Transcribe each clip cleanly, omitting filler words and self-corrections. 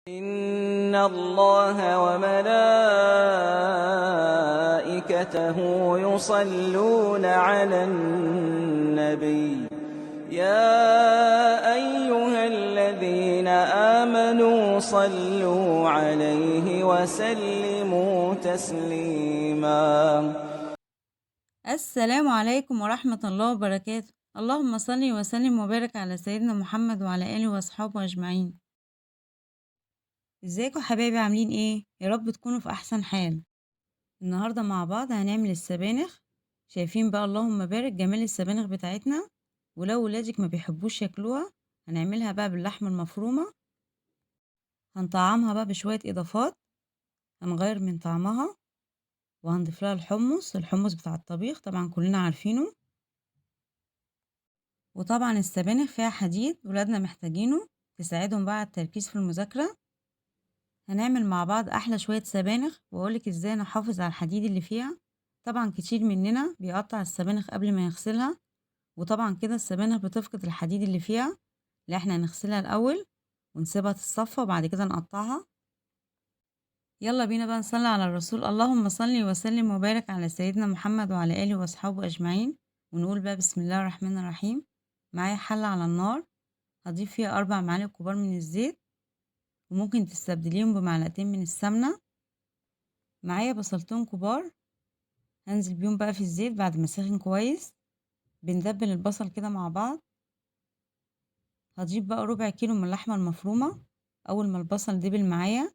إن الله وملائكته يصلون على النبي يا أيها الذين آمنوا صلوا عليه وسلموا تسليما. السلام عليكم ورحمة الله وبركاته. اللهم صل وسلم وبارك على سيدنا محمد وعلى آله وأصحابه أجمعين. ازيكم حبايبي، عاملين ايه؟ يا رب تكونوا في أحسن حال. النهاردة مع بعض هنعمل السبانخ. شايفين بقى اللهم بارك جمال السبانخ بتاعتنا. ولو ولادك ما بيحبوش ياكلوها هنعملها بقى باللحمة المفرومة. هنطعمها بقى بشوية إضافات، هنغير من طعمها وهنضيف لها الحمص بتاع الطبيخ، طبعا كلنا عارفينه. وطبعا السبانخ فيها حديد ولادنا محتاجينه، تساعدهم بقى على التركيز في المذاكرة. هنعمل مع بعض أحلى شوية سبانخ وأقولك ازاي نحافظ على الحديد اللي فيها. طبعا كتير مننا بيقطع السبانخ قبل ما يغسلها، وطبعا كده السبانخ بتفقد الحديد اللي فيها. لا، احنا هنغسلها الأول ونسيبها تتصفى وبعد كده نقطعها. يلا بينا بقى نصلي على الرسول. اللهم صل وسلم وبارك على سيدنا محمد وعلى آله وأصحابه أجمعين. ونقول بقى بسم الله الرحمن الرحيم. معايا حلة على النار، هضيف فيها 4 معالق كبار من الزيت، وممكن تستبدليهم بمعلقتين من السمنة. معايا بصلتين كبار، هنزل بيهم بقى في الزيت بعد ما سخن كويس. بندبل البصل كده مع بعض. هضيف بقى ربع كيلو من اللحمة المفرومة. أول ما البصل دبل معايا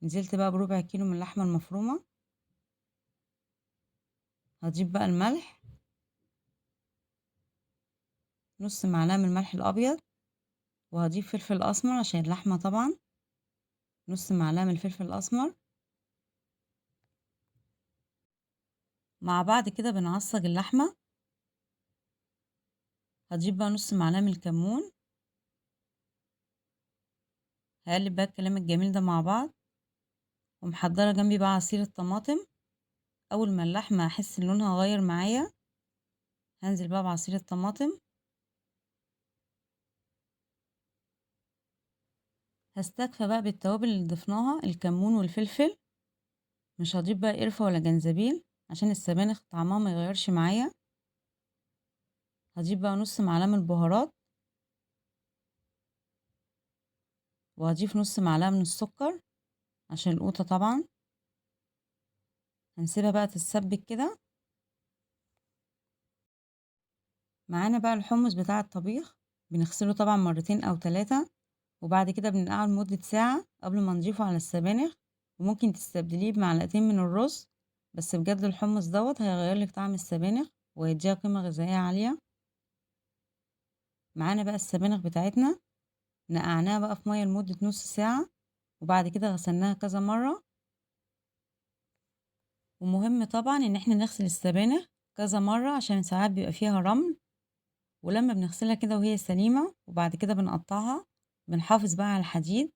نزلت بقى بربع كيلو من اللحمة المفرومة. هضيف بقى الملح، نص معلقة من الملح الأبيض. وهضيف فلفل أسمر عشان اللحمة طبعا، نص معلقة من الفلفل الأسمر. مع بعض كده بنعصج اللحمة. هضيف بقى نص معلقة من الكمون. هقلب بقى الكلام الجميل ده مع بعض، ومحضرة جنبي بقى عصير الطماطم. أول ما اللحمة أحس إن لونها غير معايا هنزل بقى بعصير الطماطم. هستكفى بقى بالتوابل اللي ضفناها، الكمون والفلفل. مش هضيف بقى قرفة ولا جنزبيل عشان السبانخ طعمها ما يغيرش معايا. هضيف بقى نص معلقة من البهارات، وهضيف نص معلقة من السكر عشان القوطة طبعا. هنسيبها بقى تتسبك كده. معانا بقى الحمص بتاع الطبيخ، بنغسله طبعا مرتين أو 3، وبعد كده بننقعه لمدة ساعة قبل ما نضيفه على السبانخ. وممكن تستبدليه بمعلقتين من الرز، بس بجد الحمص دوت هيغيرلك طعم السبانخ وهيديها قيمة غذائية عالية. معانا بقى السبانخ بتاعتنا، نقعناها بقى في مية لمدة نص ساعة، وبعد كده غسلناها كذا مرة. ومهم طبعا ان احنا نغسل السبانخ كذا مرة عشان ساعات بيبقى فيها رمل. ولما بنغسلها كده وهي سليمة وبعد كده بنقطعها، بنحافظ بقى على الحديد،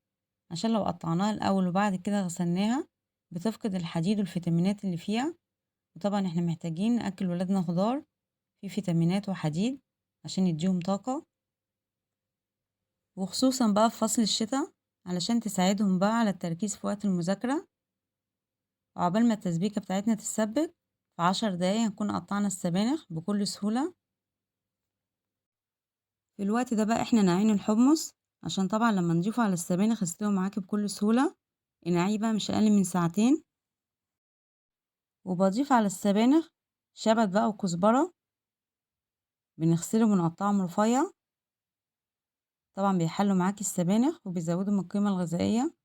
عشان لو قطعناها الأول وبعد كده غسلناها بتفقد الحديد والفيتامينات اللي فيها. وطبعا احنا محتاجين نأكل ولادنا خضار فيه فيتامينات وحديد عشان يديهم طاقة، وخصوصا بقى في فصل الشتاء علشان تساعدهم بقى على التركيز في وقت المذاكرة. وعقبال ما التسبيكة بتاعتنا تتسبك في 10 دقايق هنكون قطعنا السبانخ بكل سهولة. في الوقت ده بقى احنا نعين الحمص، عشان طبعا لما نضيفه على السبانخ يستوي معاكي بكل سهولة. نعيه بقى مش أقل من ساعتين. وبضيف على السبانخ شبت بقى وكزبرة، بنغسلهم ونقطعهم رفيع. طبعا بيحلوا معاكي السبانخ وبيزودوا من القيمة الغذائية.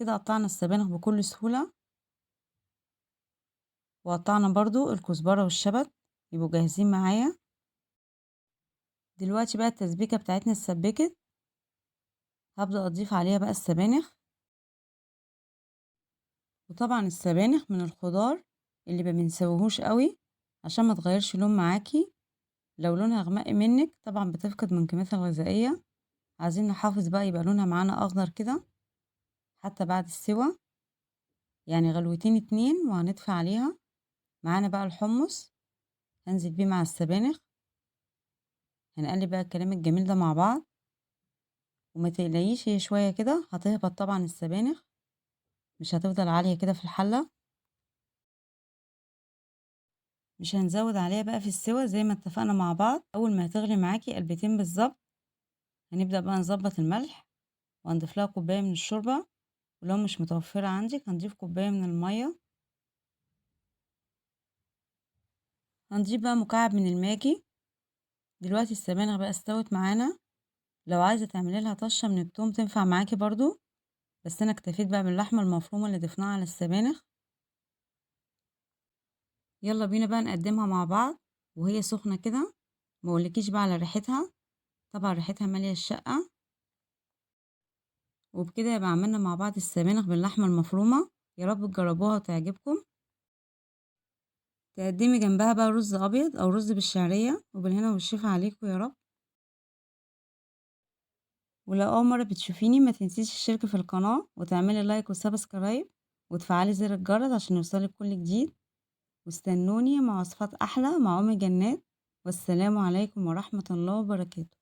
كده قطعنا السبانخ بكل سهولة، وقطعنا برضو الكزبرة والشبت يبقوا جاهزين معايا. دلوقتي بقى التسبيكة بتاعتنا اتسبكت، هبدأ أضيف عليها بقى السبانخ. وطبعا السبانخ من الخضار اللي ما بنسويهوش قوي عشان ما تغيرش لون معاكي. لو لونها غمق منك طبعا بتفقد من قيمتها الغذائية. عايزين نحافظ بقى يبقى لونها معانا أخضر كده حتى بعد السوا، يعني غلوتين 2 وهنطفي عليها. معانا بقى الحمص، هنزل بيه مع السبانخ. هنقلب بقى الكلام الجميل ده مع بعض. وما تقلقيش هي شوية كده هتهبط طبعًا السبانخ، مش هتفضل عالية كده في الحلة. مش هنزود عليها بقى في السوا زي ما اتفقنا مع بعض، أول ما هتغلي معاكِ قلبتين بالضبط هنبدأ بقى نضبط الملح، وهنضيف لها كوباية من الشوربة، ولو مش متوفرة عندِك هنضيف كوباية من المَيّة، هنضيف بقى مكعب من الماجي. دلوقتي السبانخ بقى استوت معانا، لو عايزة تعملي لها طشة من التوم تنفع معاكِ برضه، بس أنا اكتفيت بقى باللحمة المفرومة اللي ضفناها على السبانخ. يلا بينا بقى نقدمها مع بعض وهي سخنة كده، ما اقولكيش بقى على ريحتها، طبعًا ريحتها مالية الشقة. وبكده يبقى عملنا مع بعض السبانخ باللحمة المفرومة، يا رب تجربوها وتعجبكم. تقدمي جنبها بقى رز أبيض أو رز بالشعرية، وبالهنا والشفا عليكم يا رب. ولو أول مرة بتشوفيني ما تنسيش الشرك في القناة وتعملي لايك وسبسكرايب وتفعلي زر الجرس عشان يوصلك كل جديد، واستنوني مع وصفات أحلى مع أم جنات. والسلام عليكم ورحمة الله وبركاته.